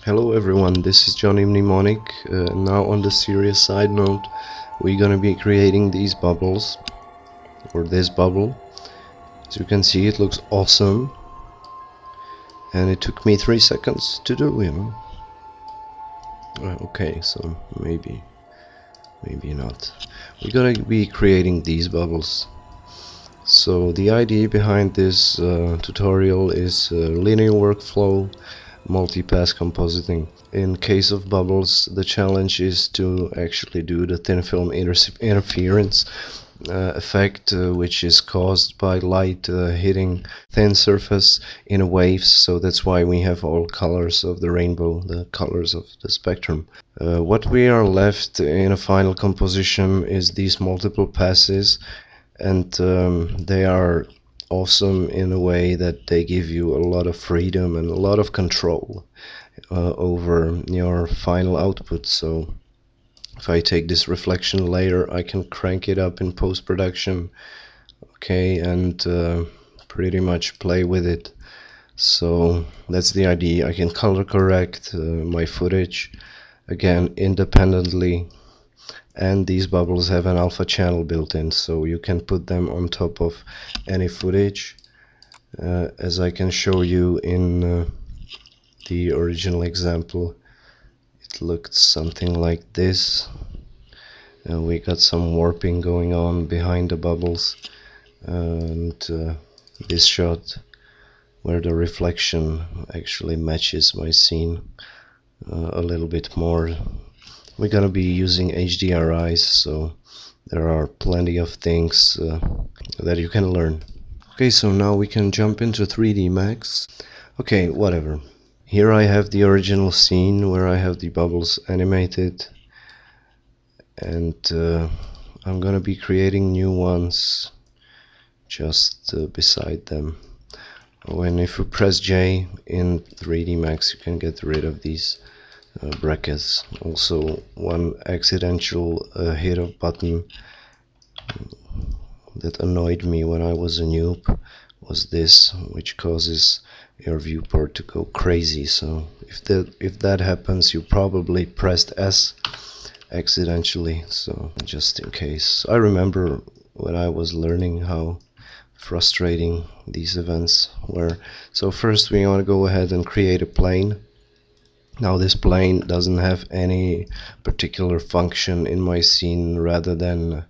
Hello everyone, this is Johnny Mnemonic. Now on the serious side note, we're gonna be creating these bubbles, or this bubble. As you can see, it looks awesome, and it took me 3 seconds to do, okay, so maybe not. We're gonna be creating these bubbles. So the idea behind this tutorial is linear workflow, multi-pass compositing. In case of bubbles, the challenge is to actually do the thin film interference effect, which is caused by light hitting thin surface in waves. So that's why we have all colors of the rainbow, the colors of the spectrum. What we are left in a final composition is these multiple passes, and they are awesome in a way that they give you a lot of freedom and a lot of control over your final output. So if I take this reflection layer, I can crank it up in post-production, okay, and pretty much play with it. So that's the idea. I can color correct my footage again independently, and these bubbles have an alpha channel built in, so you can put them on top of any footage, as I can show you in the original example. It looked something like this. We got some warping going on behind the bubbles, and this shot where the reflection actually matches my scene a little bit more. We're gonna be using HDRIs, so there are plenty of things that you can learn. Okay, so now we can jump into 3D Max. Okay, whatever. Here I have the original scene where I have the bubbles animated, and I'm gonna be creating new ones just beside them. If you press J in 3D Max, you can get rid of these brackets. Also, one accidental hit of button that annoyed me when I was a noob was this, which causes your viewport to go crazy. So if that happens, you probably pressed S accidentally, so just in case. I remember when I was learning how frustrating these events were. So first we want to go ahead and create a plane. Now this plane doesn't have any particular function in my scene rather than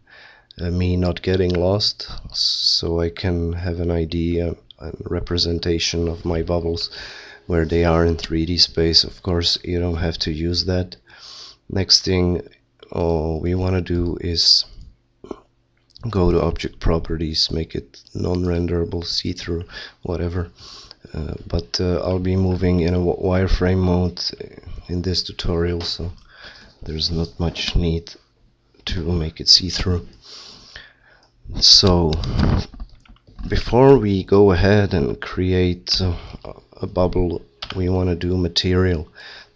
me not getting lost, so I can have an idea and representation of my bubbles where they are in 3D space. Of course, you don't have to use that. Next thing we want to do is go to object properties, make it non-renderable, see-through, whatever. But I'll be moving in a wireframe mode in this tutorial, so there's not much need to make it see-through. So before we go ahead and create a bubble, we want to do material.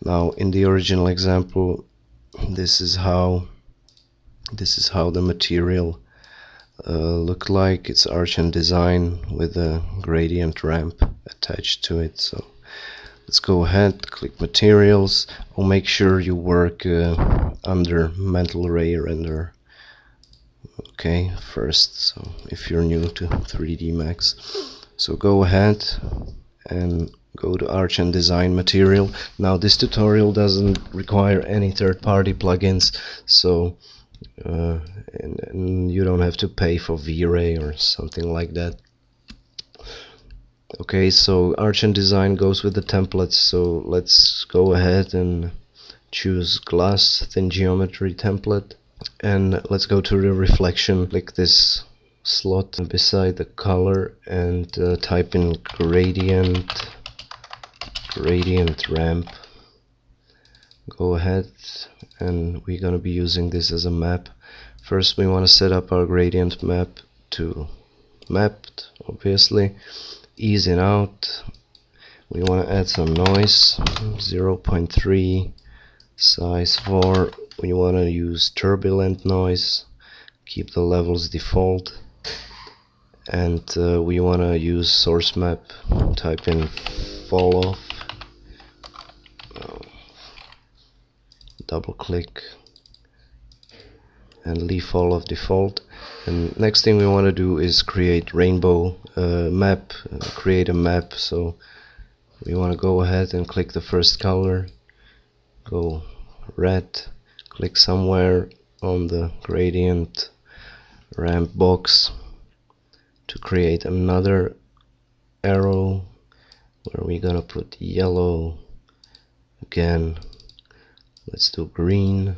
Now in the original example, this is how the material looked like. It's arch and design with a gradient ramp attached to it. So let's go ahead, click materials. I'll make sure you work under mental ray render. Okay, first, so if you're new to 3D Max, so go ahead and go to Arch and Design Material. Now this tutorial doesn't require any third-party plugins, so and you don't have to pay for V-Ray or something like that. Okay, so Arch and Design goes with the templates, so let's go ahead and choose Glass Thin Geometry template. And let's go to the reflection, click this slot beside the color and type in gradient ramp. Go ahead, and we're going to be using this as a map. First we want to set up our gradient map to mapped, obviously. Easing out, we want to add some noise, 0.3, size 4. We want to use turbulent noise, keep the levels default, and we want to use source map, type in fall off, double click and leave all of default. And next thing we want to do is create rainbow map, create a map. So we want to go ahead and click the first color, go red, click somewhere on the gradient ramp box to create another arrow where we're gonna put yellow again. Let's do green,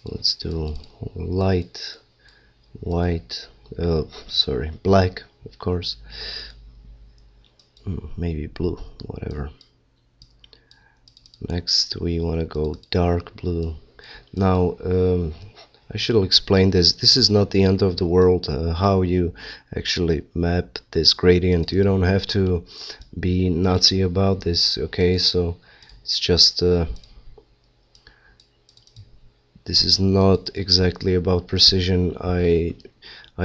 let's do light white, sorry, black, of course, maybe blue, whatever. Next we want to go dark blue. Now I should explain this. This is not the end of the world, how you actually map this gradient. You don't have to be Nazi about this, okay? So it's just this is not exactly about precision. I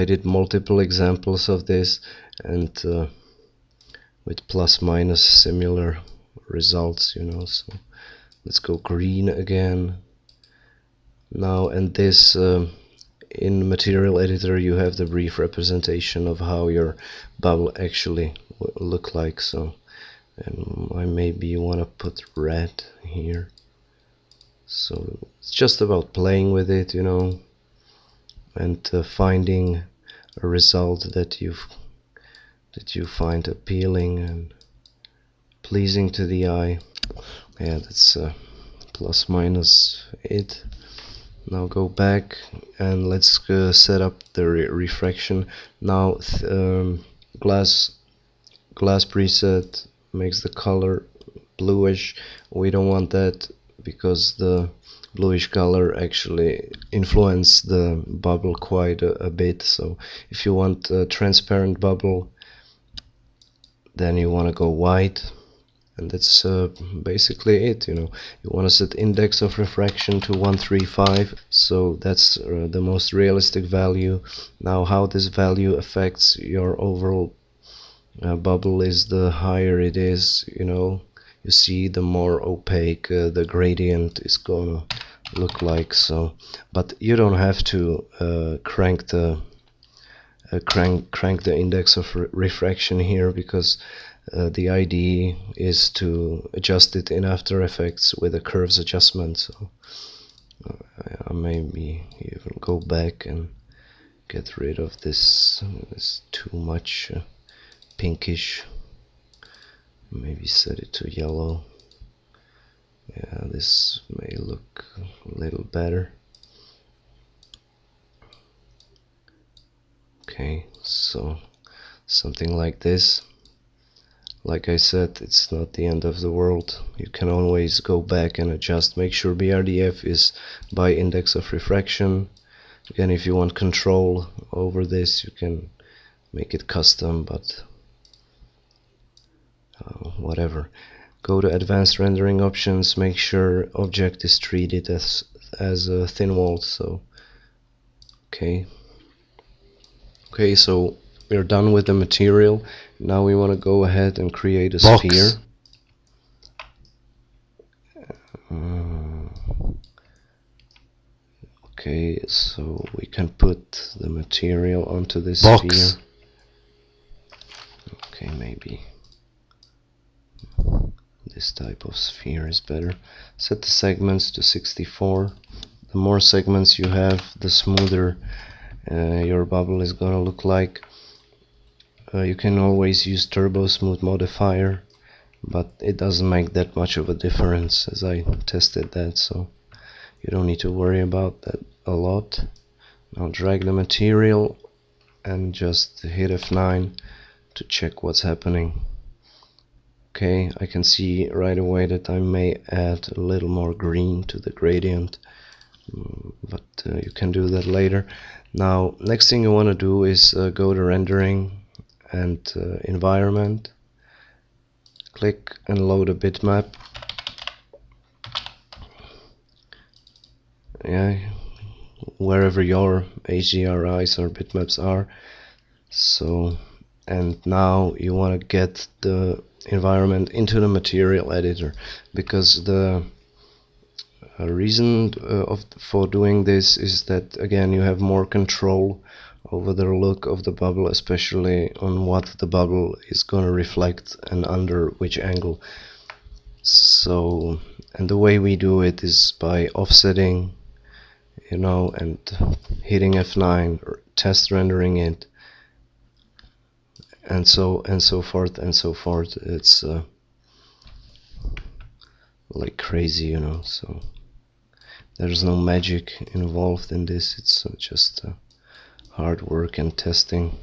did multiple examples of this, and with plus minus similar results, you know. So let's go green again. Now, and this in material editor you have the brief representation of how your bubble actually look like. So, and I maybe want to put red here. So it's just about playing with it, you know, and finding a result that you find appealing and pleasing to the eye. Yeah, that's plus minus it. Now go back and let's set up the refraction. Now glass preset makes the color bluish. We don't want that because the bluish color actually influence the bubble quite a bit. So if you want a transparent bubble, then you want to go white, and that's basically it. You know, you want to set index of refraction to 135, so that's the most realistic value. Now how this value affects your overall bubble is the higher it is, you know, you see the more opaque the gradient is gonna look like. So, but you don't have to crank the index of refraction here, because the idea is to adjust it in After Effects with a curves adjustment. So I maybe even go back and get rid of this. It's too much pinkish. Maybe set it to yellow. Yeah, this may look a little better. Okay, so something like this. Like I said, it's not the end of the world. You can always go back and adjust. Make sure BRDF is by index of refraction. Again, if you want control over this, you can make it custom, but whatever. Go to advanced rendering options, make sure object is treated as a thin wall. So okay, so we're done with the material. Now we want to go ahead and create a sphere. Okay, so we can put the material onto this sphere. Okay, maybe this type of sphere is better. Set the segments to 64. The more segments you have, the smoother your bubble is gonna look like. You can always use turbo smooth modifier, but it doesn't make that much of a difference, as I tested that, so you don't need to worry about that a lot. Now drag the material and just hit F9 to check what's happening. Okay, I can see right away that I may add a little more green to the gradient, but you can do that later. Now, next thing you want to do is go to rendering and environment, click and load a bitmap. Yeah, wherever your HDRIs or bitmaps are. So, and now you want to get the environment into the material editor, because the A reason for doing this is that again you have more control over the look of the bubble, especially on what the bubble is gonna reflect and under which angle. So, and the way we do it is by offsetting, you know, and hitting F9 or test rendering it, and so forth and so forth. It's like crazy, you know. So there's no magic involved in this. It's just hard work and testing.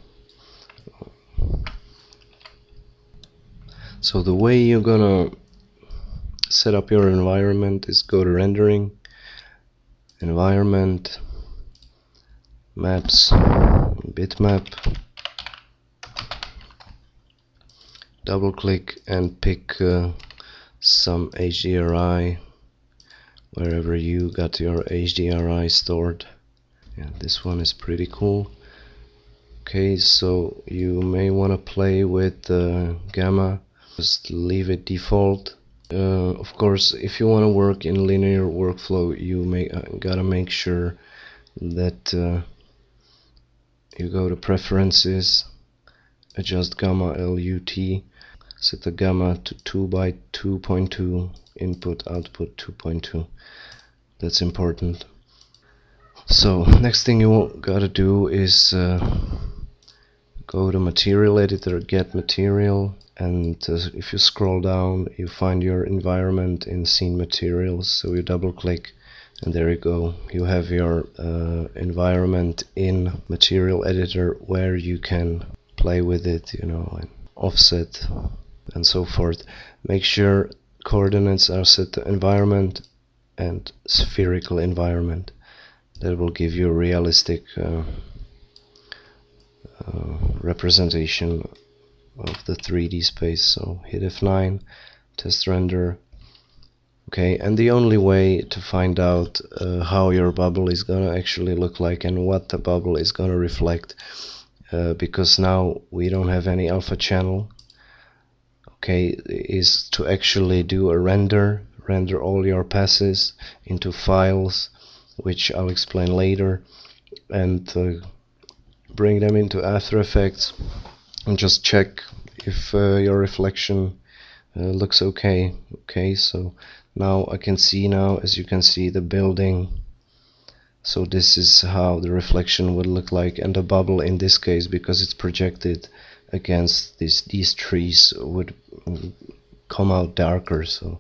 So the way you're gonna set up your environment is go to rendering, environment, maps, bitmap, double click and pick some HDRI wherever you got your HDRI stored. Yeah, this one is pretty cool. Okay, so you may want to play with gamma, just leave it default. Of course, if you want to work in linear workflow, you gotta make sure that you go to preferences, adjust gamma LUT, set the gamma to 2 by 2.2, input output 2.2. That's important. So next thing you gotta do is go to material editor, get material, and if you scroll down you find your environment in scene materials, so you double click and there you go, you have your environment in material editor where you can play with it, you know, and offset and so forth. Make sure coordinates are set to environment and spherical environment. That will give you a realistic representation of the 3D space. So hit F9, test render. Okay, and the only way to find out how your bubble is gonna actually look like and what the bubble is gonna reflect, because now we don't have any alpha channel, okay, is to actually do a render all your passes into files, which I'll explain later, and bring them into After Effects and just check if your reflection looks okay. Okay, so now I can see, now as you can see, the building. So this is how the reflection would look like, and the bubble in this case, because it's projected against these trees, would come out darker. So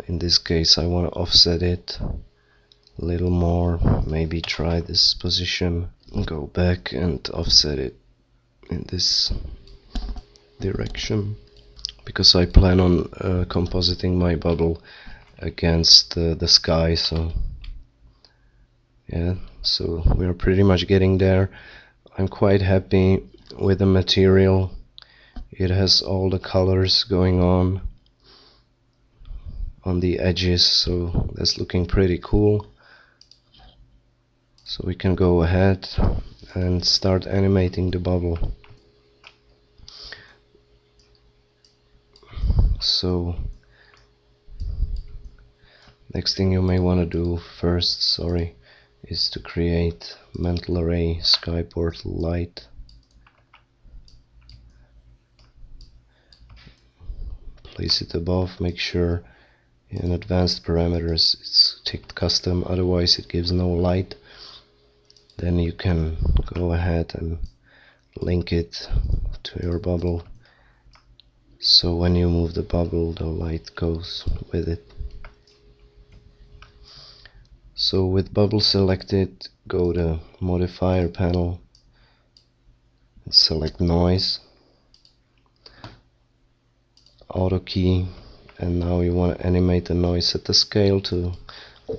in this case I want to offset it a little more, maybe try this position, go back and offset it in this direction, because I plan on compositing my bubble against the sky. So yeah, so we're pretty much getting there. I'm quite happy with the material. It has all the colors going on the edges, so that's looking pretty cool. So we can go ahead and start animating the bubble. So next thing you may want to do first, is to create mental array sky portal light. Place it above, make sure in advanced parameters it's ticked custom, otherwise it gives no light. Then you can go ahead and link it to your bubble, so when you move the bubble the light goes with it. So with bubble selected, go to modifier panel and select noise, auto key, and now you want to animate the noise. Set the scale to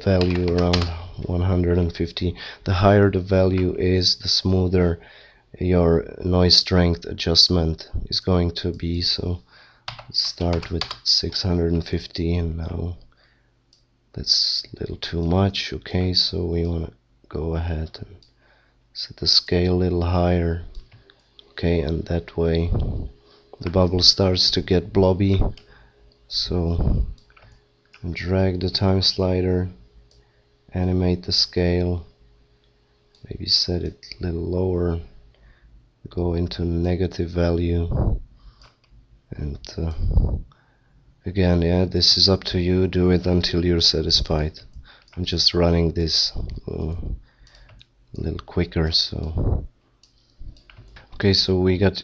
value around 150. The higher the value is, the smoother your noise strength adjustment is going to be. So let's start with 650, and now that's a little too much. Okay, so we want to go ahead and set the scale a little higher. Okay, and that way the bubble starts to get blobby. So and drag the time slider, animate the scale, maybe set it a little lower, go into negative value, and again, yeah, this is up to you. Do it until you're satisfied. I'm just running this a little quicker. So okay, so we got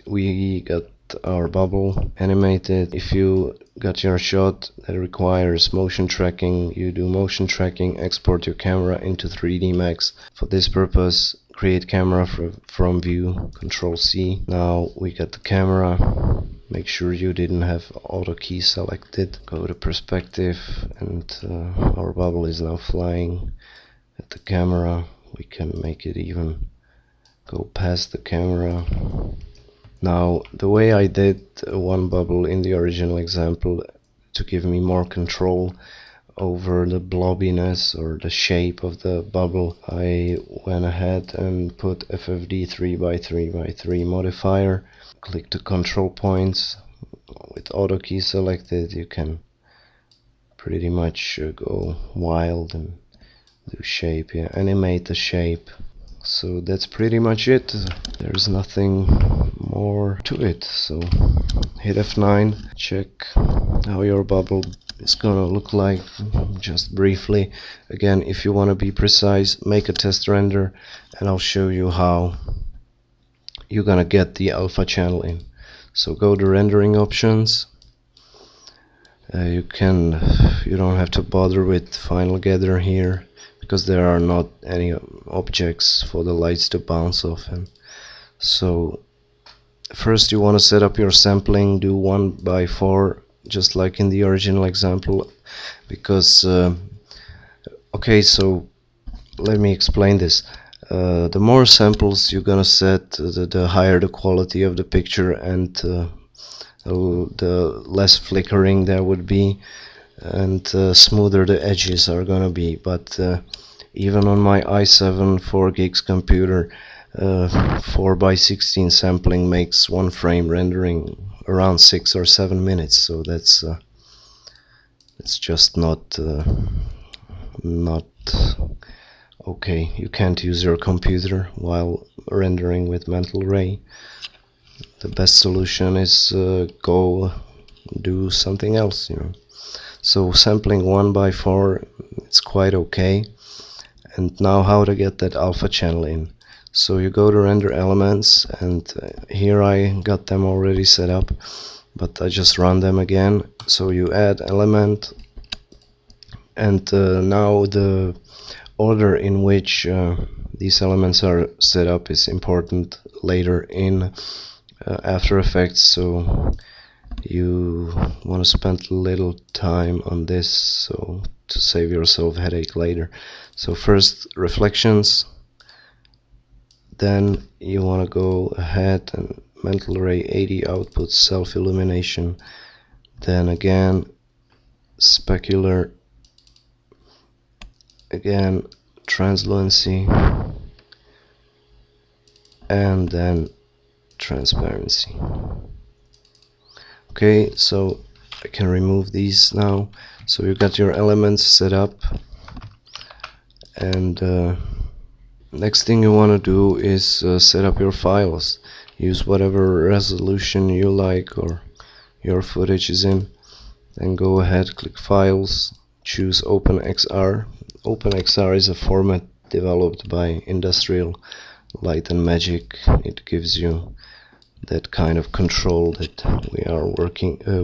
our bubble animated. If you got your shot that requires motion tracking, you do motion tracking, export your camera into 3D Max. For this purpose, create camera from view, Control C. Now we got the camera. Make sure you didn't have auto key selected. Go to perspective, and our bubble is now flying at the camera. We can make it even go past the camera. Now, the way I did one bubble in the original example to give me more control over the blobbiness or the shape of the bubble, I went ahead and put FFD 3x3x3 modifier, click the control points. With auto key selected, you can pretty much go wild and do shape, yeah, animate the shape. So that's pretty much it. There's nothing more to it. So hit F9, check how your bubble is gonna look like, just briefly. Again, if you want to be precise, make a test render and I'll show you how you're gonna get the alpha channel in. So go to rendering options. You don't have to bother with final gather here, because there are not any objects for the lights to bounce off. And so first you want to set up your sampling, do 1/4 just like in the original example, because okay, so let me explain this. The more samples you're gonna set, the higher the quality of the picture, and the less flickering there would be, and smoother the edges are gonna be. But even on my i7 4 gigs computer, 4x16 sampling makes one frame rendering around 6 or 7 minutes. So that's just not okay. You can't use your computer while rendering with Mental Ray. The best solution is go do something else, you know. So sampling 1/4, it's quite okay. And now how to get that alpha channel in. So you go to render elements, and here I got them already set up, but I just run them again. So you add element, and now the order in which these elements are set up is important later in After Effects, so you want to spend a little time on this, so to save yourself headache later. So first reflections, then you want to go ahead and Mental Ray 80 output self illumination, then again specular, again translucency, and then transparency. Okay, so I can remove these now. So you got your elements set up, and next thing you want to do is set up your files. Use whatever resolution you like or your footage is in. Then go ahead, click Files, choose OpenXR. OpenXR is a format developed by Industrial Light and Magic. It gives you that kind of control that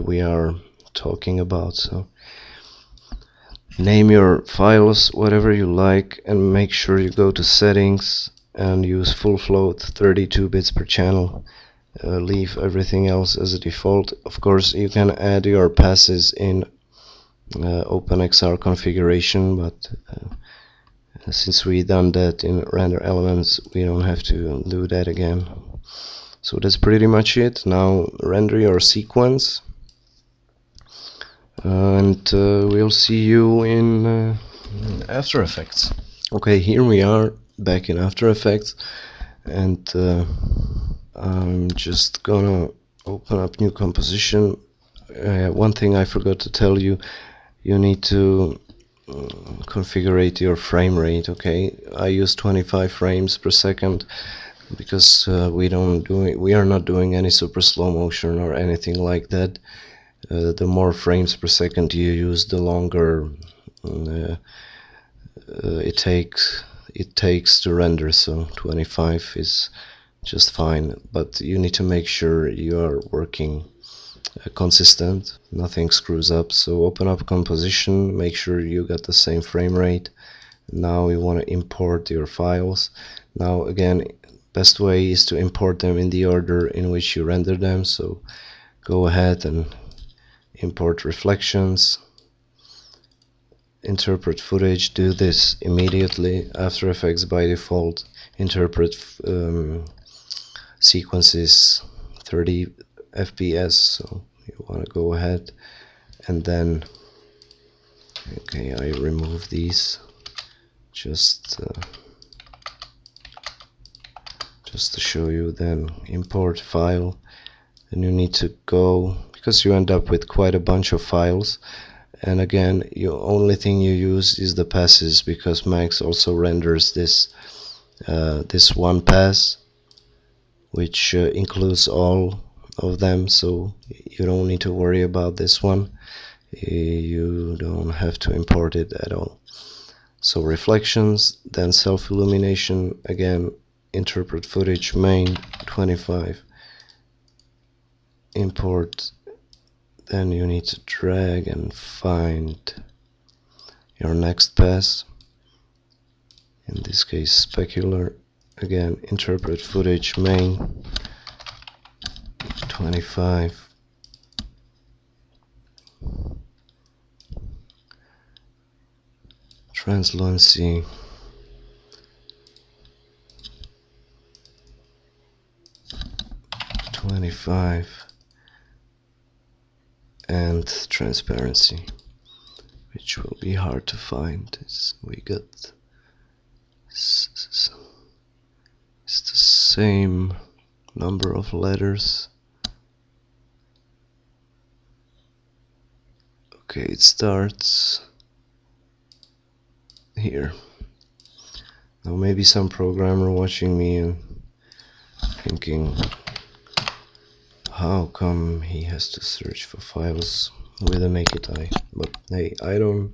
we are talking about. So name your files whatever you like, and make sure you go to settings and use full float 32 bits per channel. Leave everything else as a default. Of course, you can add your passes in OpenXR configuration, but since we done that in render elements, we don't have to do that again. So that's pretty much it. Now render your sequence, and we'll see you in After Effects. Okay, here we are back in After Effects, and I'm just gonna open up new composition. One thing I forgot to tell you, you need to configure your frame rate. Okay, I use 25 frames per second because we are not doing any super slow motion or anything like that. The more frames per second you use, the longer uh, it takes to render. So 25 is just fine, but you need to make sure you are working consistent, nothing screws up. So open up composition, make sure you got the same frame rate. Now you want to import your files. Now again, best way is to import them in the order in which you render them. So go ahead and import reflections, interpret footage. Do this immediately. After Effects by default interpret sequences 30 fps, so you want to go ahead and then, okay, I remove these just to show you. Then import file, and you need to go, because you end up with quite a bunch of files, and again, the only thing you use is the passes, because Max also renders this this one pass, which includes all of them, so you don't need to worry about this one. You don't have to import it at all. So reflections, then self-illumination, again, interpret footage main 25, import, then you need to drag and find your next pass, in this case specular, again interpret footage main 25, translucency 25, and transparency, which will be hard to find. We got it's the same number of letters. Okay, it starts here. Now maybe some programmer watching me and thinking, how come he has to search for files with a naked eye? But hey, I don't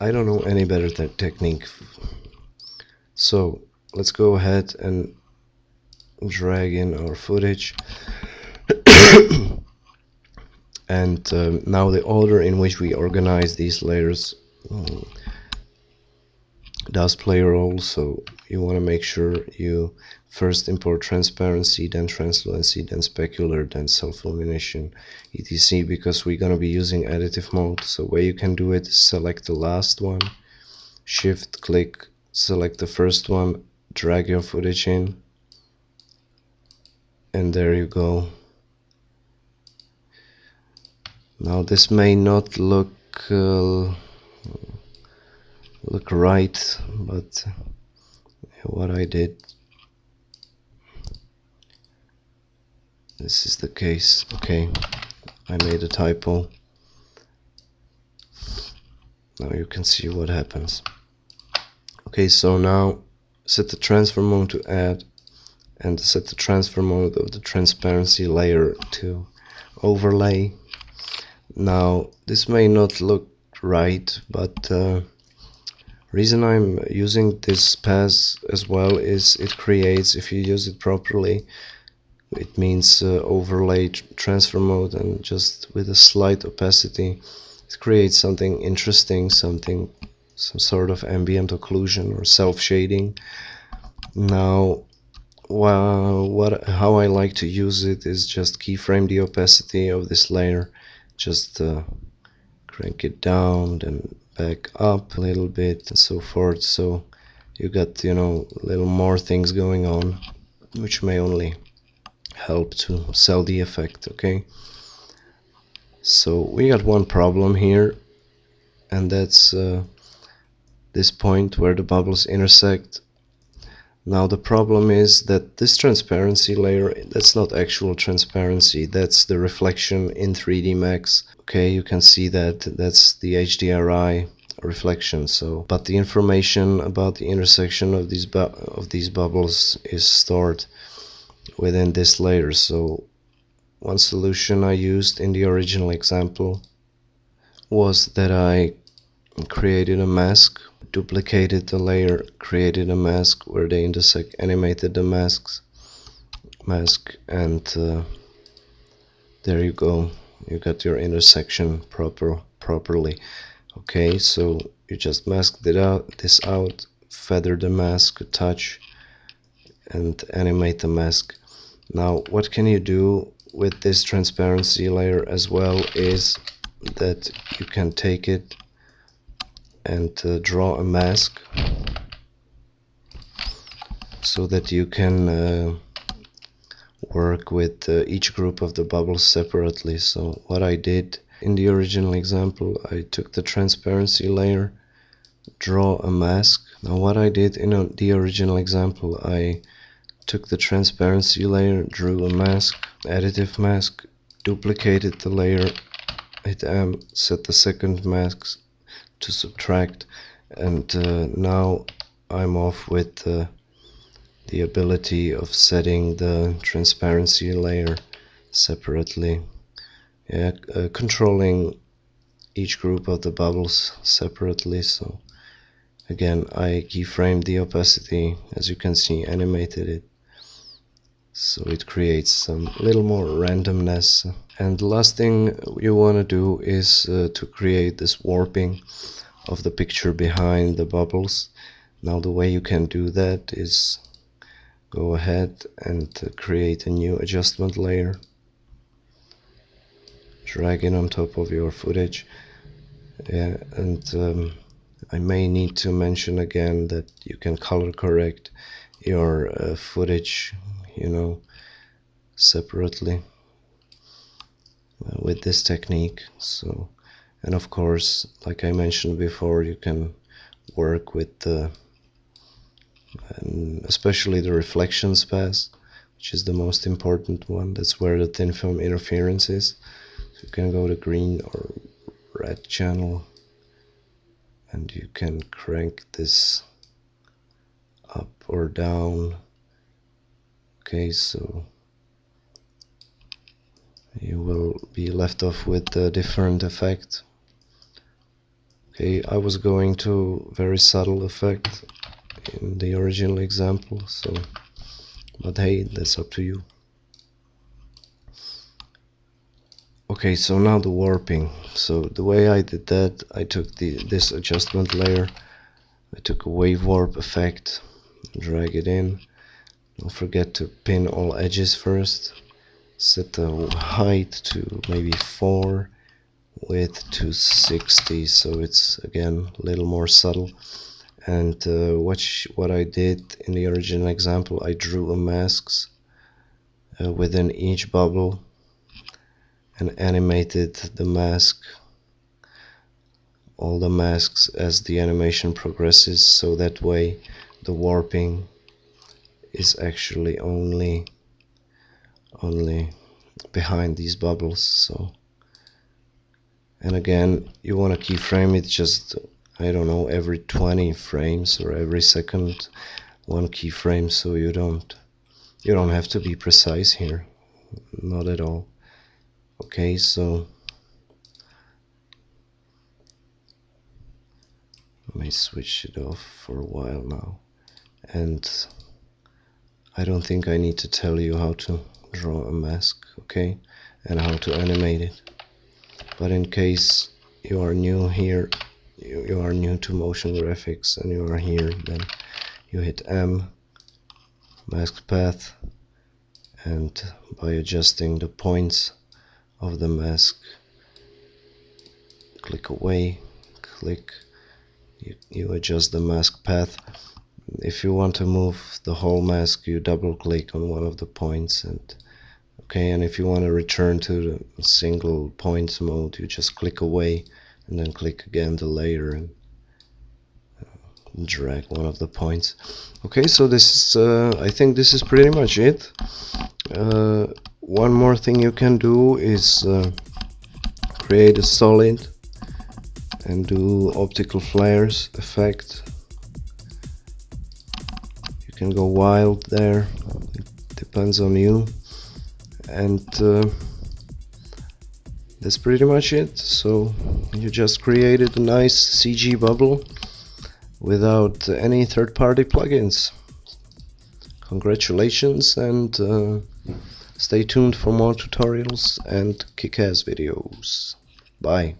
know any better technique. So let's go ahead and drag in our footage. And now the order in which we organize these layers does play a role. So you want to make sure you first import transparency, then translucency, then specular, then self-illumination, etc., because we're going to be using additive mode. So where you can do it is select the last one, shift click, select the first one, drag your footage in, and there you go. Now this may not look right, but what I did, this is the case. Okay, I made a typo. Now you can see what happens. Okay, so now set the transfer mode to add, and set the transfer mode of the transparency layer to overlay. Now this may not look right, but reason I'm using this pass as well is it creates, if you use it properly, it means overlay transfer mode, and just with a slight opacity it creates something interesting, some sort of ambient occlusion or self-shading. Now how I like to use it is just keyframe the opacity of this layer, just crank it down, then back up a little bit, and so forth. So you got, a little more things going on, which may only help to sell the effect. Okay, so we got one problem here, and that's this point where the bubbles intersect. Now the problem is that this transparency layer, that's not actual transparency, that's the reflection in 3D Max. Okay, you can see that that's the HDRI reflection. So, but the information about the intersection of these bubbles is stored within this layer. So one solution I used in the original example was that I created a mask, duplicated the layer, created a mask where they intersect, animated the mask, and there you go. You got your intersection properly. Okay, so you just masked this out, feather the mask a touch, and animate the mask. Now, what can you do with this transparency layer as well is that you can take it and draw a mask so that you can work with each group of the bubbles separately. So what I did in the original example, I took the transparency layer, draw a mask. Now what I did in the original example, I took the transparency layer, drew a mask, additive mask, duplicated the layer, hit M, set the second mask to subtract, and now I'm off with the ability of setting the transparency layer separately. Yeah, controlling each group of the bubbles separately. So again, I keyframed the opacity, as you can see, animated it, so it creates some little more randomness. And the last thing you want to do is to create this warping of the picture behind the bubbles. Now the way you can do that is go ahead and create a new adjustment layer, drag it on top of your footage. Yeah, and I may need to mention again that you can color correct your footage, you know, separately with this technique. So, and of course, like I mentioned before, you can work with the especially the reflections pass, which is the most important one. That's where the thin film interference is. So you can go to green or red channel and you can crank this up or down. Okay, so you will be left off with a different effect. Okay, I was going to very subtle effect in the original example, so but hey, that's up to you. Okay, so now the warping. So the way I did that, I took this adjustment layer, I took a wave warp effect, drag it in. Don't forget to pin all edges first. Set the height to maybe 4, width to 60, so it's again a little more subtle. And what I did in the original example, I drew a masks within each bubble and animated the mask, all the masks as the animation progresses, so that way the warping is actually only behind these bubbles. So, and again, you want to keyframe it just, I don't know, every 20 frames or every second one keyframe, so you don't have to be precise here, not at all. Okay, so let me switch it off for a while now, and I don't think I need to tell you how to draw a mask, okay, and how to animate it. But in case you are new here, you are new to motion graphics and you are here, then you hit M, mask path, and by adjusting the points of the mask, click away, click, you adjust the mask path. If you want to move the whole mask, you double click on one of the points, and okay, and if you want to return to the single points mode, you just click away and then click again the layer, and drag one of the points. Okay, so this is I think this is pretty much it. One more thing you can do is create a solid and do optical flares effect. You can go wild there, it depends on you. And that's pretty much it. So you just created a nice CG bubble without any third-party plugins. Congratulations, and stay tuned for more tutorials and kick-ass videos. Bye.